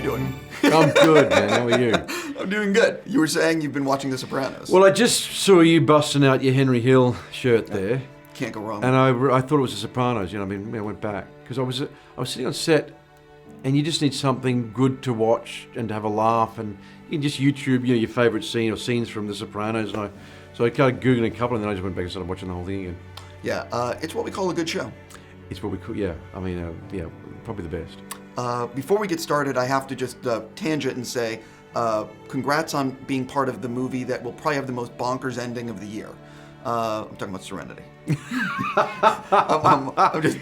doing? I'm good, man. How are you? I'm doing good. You were saying you've been watching The Sopranos. Well, I just saw you busting out your Henry Hill shirt there. Can't go wrong. And I thought it was The Sopranos. You know, I went back because I was sitting on set, and you just need something good to watch and to have a laugh, and you can just YouTube, your favourite scene or scenes from The Sopranos. And so I kind of googled a couple, and then I just went back and started watching the whole thing again. Yeah, it's what we call a good show. It's what we could, yeah. I mean, probably the best. Before we get started, I have to just tangent and say, congrats on being part of the movie that will probably have the most bonkers ending of the year. I'm talking about Serenity. I'm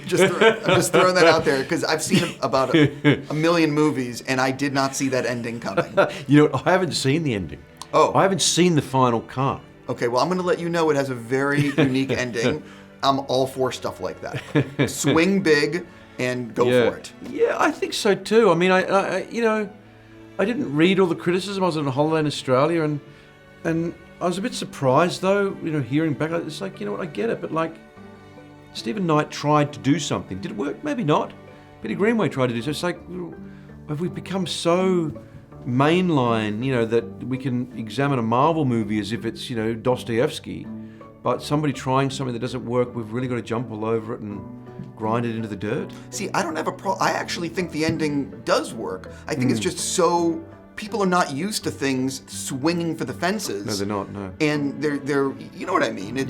just throwing that out there because I've seen about a million movies and I did not see that ending coming. You know, I haven't seen the ending. Oh. I haven't seen the final cut. Okay, well, I'm going to let you know it has a very unique ending. I'm all for stuff like that. Swing big and go for it. Yeah, I think so too. I mean, I didn't read all the criticism. I was on a holiday in Australia, and I was a bit surprised though. Hearing back, it's like, you know what, I get it, but like, Stephen Knight tried to do something. Did it work? Maybe not. Peter Greenaway tried to do so. It's like, have we become so mainline, that we can examine a Marvel movie as if it's, Dostoevsky, but somebody trying something that doesn't work, we've really got to jump all over it and grind it into the dirt? See, I don't have a problem. I actually think the ending does work. I think it's just so people are not used to things swinging for the fences. No, they're not. No. And they're you know what I mean? I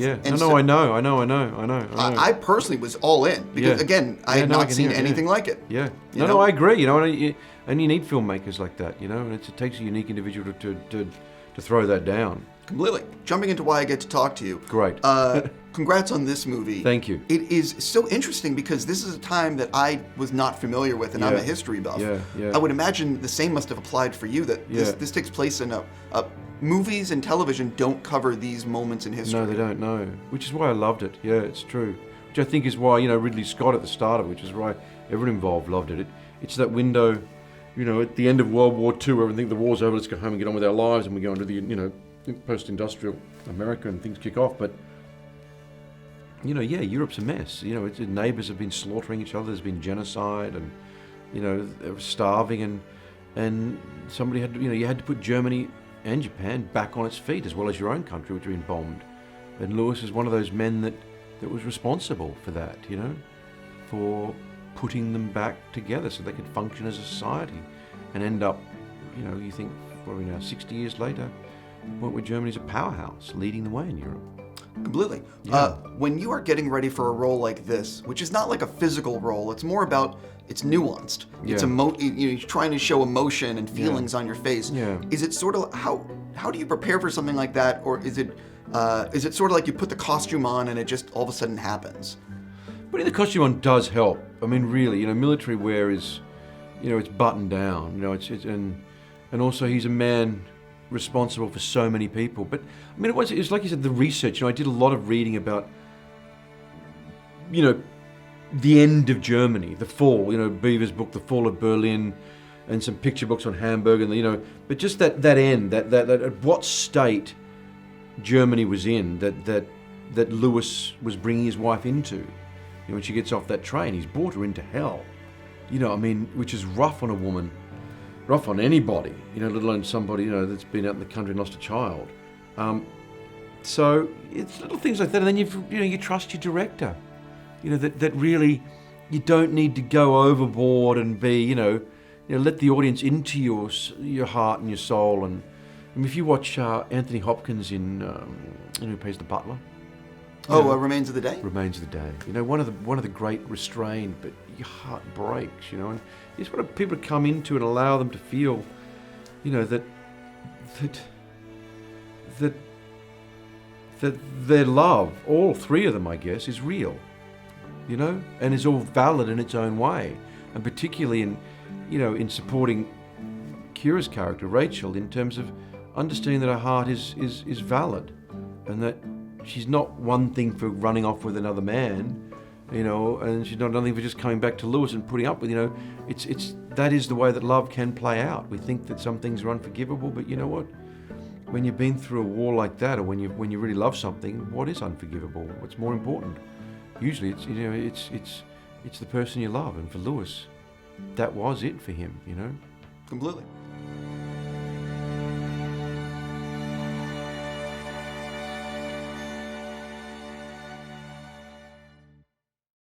know. I personally was all in because again, I had not seen anything like it. Yeah. No, I agree. And you need filmmakers like that. And it takes a unique individual to throw that down. Completely. Jumping into why I get to talk to you. Great. Congrats on this movie. Thank you. It is so interesting because this is a time that I was not familiar with, and I'm a history buff. Yeah. I would imagine the same must have applied for you, that this takes place in movies and television don't cover these moments in history. No, they don't, no. Which is why I loved it. Yeah, it's true. Which I think is why, Ridley Scott at the start of it, which is why everyone involved loved it. It's that window, at the end of World War II, where everything, the war's over, let's go home and get on with our lives, and we go into the, post-industrial America and things kick off. But Europe's a mess. Neighbours have been slaughtering each other. There's been genocide, and they were starving, and somebody had to, you had to put Germany and Japan back on its feet, as well as your own country, which had been bombed. And Lewis is one of those men that was responsible for that, for putting them back together so they could function as a society, and end up, you think probably now 60 years later, point where Germany's a powerhouse, leading the way in Europe. Completely. Yeah. When you are getting ready for a role like this, which is not like a physical role, it's more about, it's nuanced. Yeah. It's you're trying to show emotion and feelings on your face. Yeah. Is it sort of, how do you prepare for something like that, or is it sort of like you put the costume on and it just all of a sudden happens? Putting the costume on does help. I mean, really, military wear is, it's buttoned down. It's and also he's a man responsible for so many people. But I mean, it was like you said, the research. I did a lot of reading about, the end of Germany, the fall. Beaver's book, The Fall of Berlin, and some picture books on Hamburg, and but just that end, that at what state Germany was in, that Lewis was bringing his wife into. When she gets off that train, he's brought her into hell. Which is rough on a woman. Rough on anybody, let alone somebody, that's been out in the country and lost a child. So it's little things like that, and then you trust your director, that really you don't need to go overboard and be, let the audience into your heart and your soul. And if you watch Anthony Hopkins in who plays the butler. Remains of the Day? Remains of the Day. One of the great restrained, but your heart breaks, and you just want people to come into and allow them to feel, that their love, all three of them, I guess, is real, and is all valid in its own way, and particularly in supporting Keira's character, Rachel, in terms of understanding that her heart is valid, and that she's not one thing for running off with another man, and she's not another thing for just coming back to Lewis and putting up with, it's that is the way that love can play out. We think that some things are unforgivable, but you know what? When you've been through a war like that, or when you really love something, what is unforgivable? What's more important? Usually, it's the person you love, and for Lewis, that was it for him. Completely.